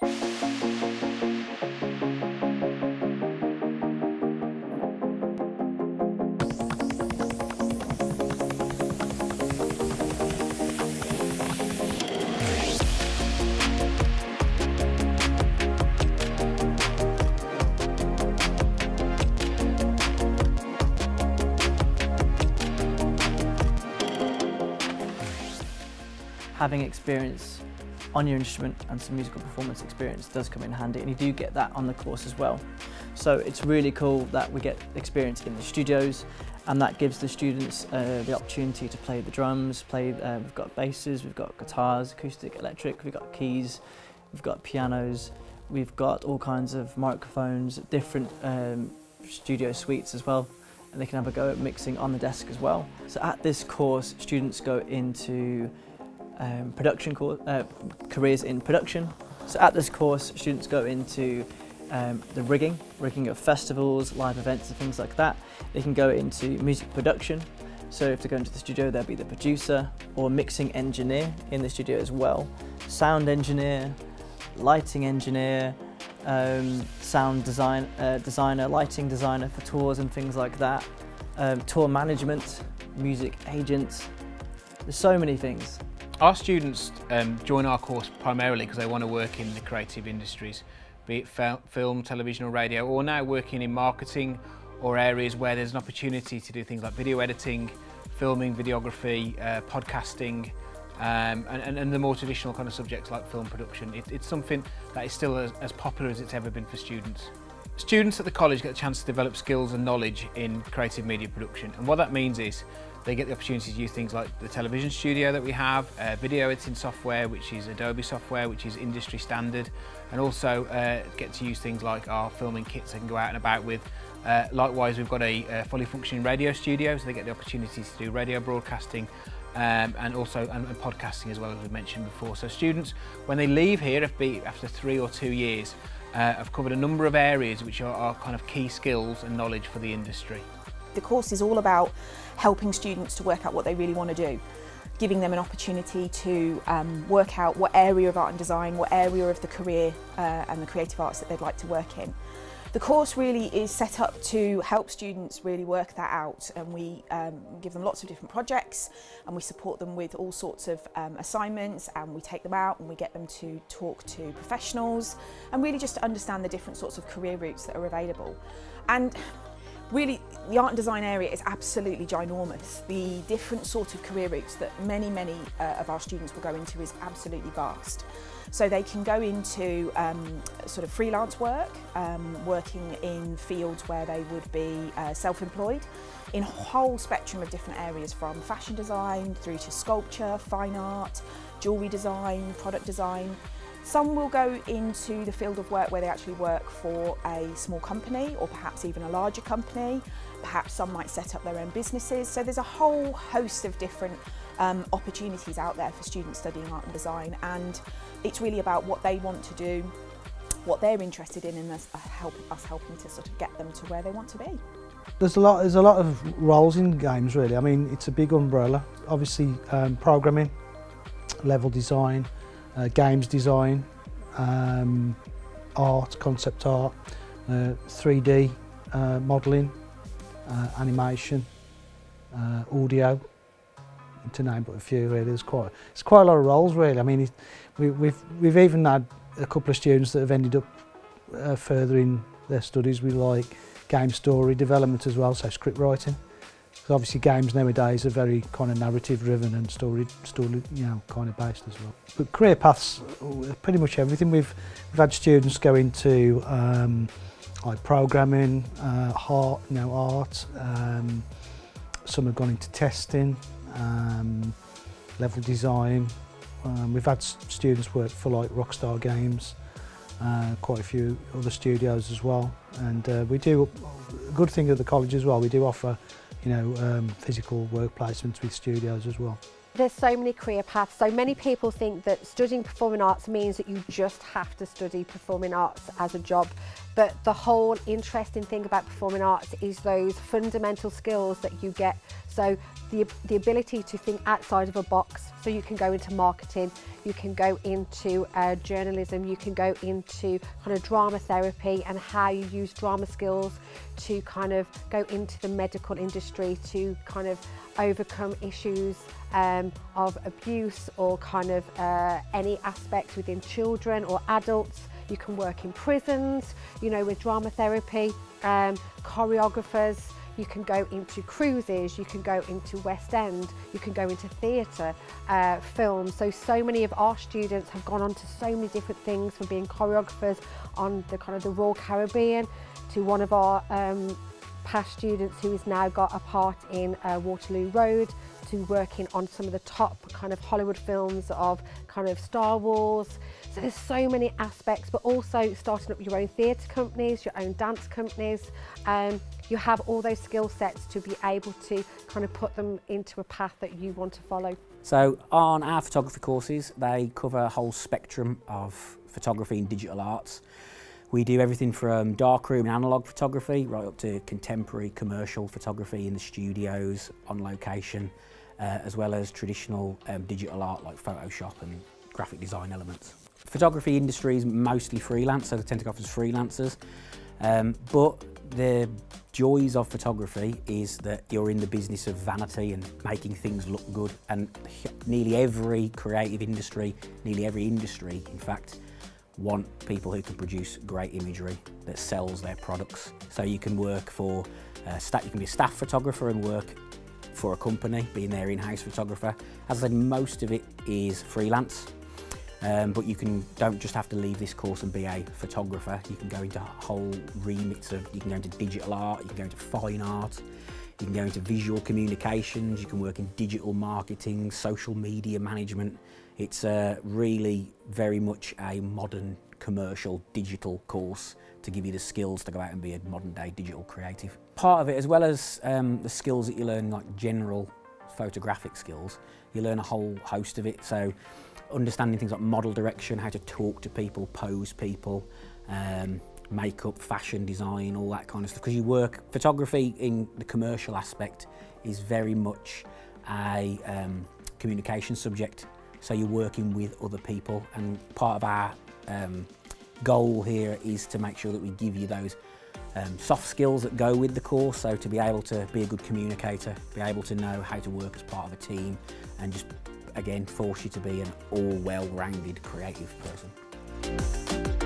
Having experience on your instrument and some musical performance experience does come in handy, and you do get that on the course as well. So it's really cool that we get experience in the studios, and that gives the students the opportunity to play the drums, we've got basses, we've got guitars, acoustic, electric, we've got keys, we've got pianos, we've got all kinds of microphones, different studio suites as well, and they can have a go at mixing on the desk as well. So at this course, students go into careers in production. So at this course, students go into the rigging of festivals, live events and things like that. They can go into music production. So if they go into the studio, they'll be the producer or mixing engineer in the studio as well. Sound engineer, lighting engineer, sound designer, lighting designer for tours and things like that. Tour management, music agents. There's so many things. Our students join our course primarily because they want to work in the creative industries, be it film, television or radio, or now working in marketing or areas where there's an opportunity to do things like video editing, filming, videography, podcasting, and the more traditional kind of subjects like film production. It's something that is still as popular as it's ever been for students. Students at the college get a chance to develop skills and knowledge in creative media production, and what that means is they get the opportunity to use things like the television studio that we have, video editing software, which is Adobe software, which is industry standard, and also get to use things like our filming kits they can go out and about with. Likewise, we've got a fully functioning radio studio, so they get the opportunity to do radio broadcasting and also podcasting as well, as we mentioned before. So students, when they leave here, after 3 or 2 years, have covered a number of areas which are kind of key skills and knowledge for the industry. The course is all about helping students to work out what they really want to do, giving them an opportunity to work out what area of art and design, what area of the career and the creative arts that they'd like to work in. The course really is set up to help students really work that out, and we give them lots of different projects, and we support them with all sorts of assignments, and we take them out and we get them to talk to professionals and really just to understand the different sorts of career routes that are available. And really, the art and design area is absolutely ginormous. The different sort of career routes that many of our students will go into is absolutely vast. So they can go into sort of freelance work, working in fields where they would be self-employed, in a whole spectrum of different areas, from fashion design through to sculpture, fine art, jewellery design, product design. Some will go into the field of work where they actually work for a small company or perhaps even a larger company. Perhaps some might set up their own businesses. So there's a whole host of different opportunities out there for students studying art and design, and it's really about what they want to do, what they're interested in, and us helping to sort of get them to where they want to be. There's a lot of roles in games really. I mean, it's a big umbrella. Obviously programming, level design, games design, art, concept art, 3D modelling, animation, audio, to name but a few really. It's quite a lot of roles really. I mean, we've even had a couple of students that have ended up further in their studies with like game story development as well, so script writing. Because obviously games nowadays are very kind of narrative driven and story kind of based as well. But career paths, pretty much everything. We've had students go into like programming, art. Some have gone into testing, level design. We've had students work for like Rockstar Games, quite a few other studios as well. And we do, a good thing at the college as well, we do offer physical work placements with studios as well. There's so many career paths. So many people think that studying performing arts means that you just have to study performing arts as a job. But the whole interesting thing about performing arts is those fundamental skills that you get So the ability to think outside of a box, so you can go into marketing, you can go into journalism, you can go into kind of drama therapy and how you use drama skills to kind of go into the medical industry to kind of overcome issues of abuse or kind of any aspects within children or adults. You can work in prisons, you know, with drama therapy, choreographers. You can go into cruises, you can go into West End, you can go into theatre, film. So many of our students have gone on to so many different things, from being choreographers on the kind of the Royal Caribbean to one of our past students who has now got a part in Waterloo Road, to working on some of the top kind of Hollywood films of kind of Star Wars. So there's so many aspects, but also starting up your own theatre companies, your own dance companies. You have all those skill sets to be able to kind of put them into a path that you want to follow. So on our photography courses, they cover a whole spectrum of photography and digital arts. We do everything from darkroom and analogue photography right up to contemporary commercial photography in the studios, on location, as well as traditional digital art like Photoshop and graphic design elements. Photography industry is mostly freelance, so they tend to go off as freelancers. But the joys of photography is that you're in the business of vanity and making things look good, and nearly every creative industry, nearly every industry in fact, want people who can produce great imagery that sells their products. So you can work for, you can be a staff photographer and work for a company, being their in-house photographer. As I said, most of it is freelance. But you don't just have to leave this course and be a photographer. You can go into whole remits of, you can go into digital art, you can go into fine art, you can go into visual communications, you can work in digital marketing, social media management. It's really very much a modern commercial digital course to give you the skills to go out and be a modern day digital creative. Part of it, as well as the skills that you learn, like general photographic skills, you learn a whole host of it. So understanding things like model direction, how to talk to people, pose people, makeup, fashion design, all that kind of stuff. Because you work, photography in the commercial aspect is very much a communication subject. So you're working with other people, and part of our goal here is to make sure that we give you those soft skills that go with the course. So to be able to be a good communicator, be able to know how to work as part of a team, and just again force you to be an all well-rounded creative person.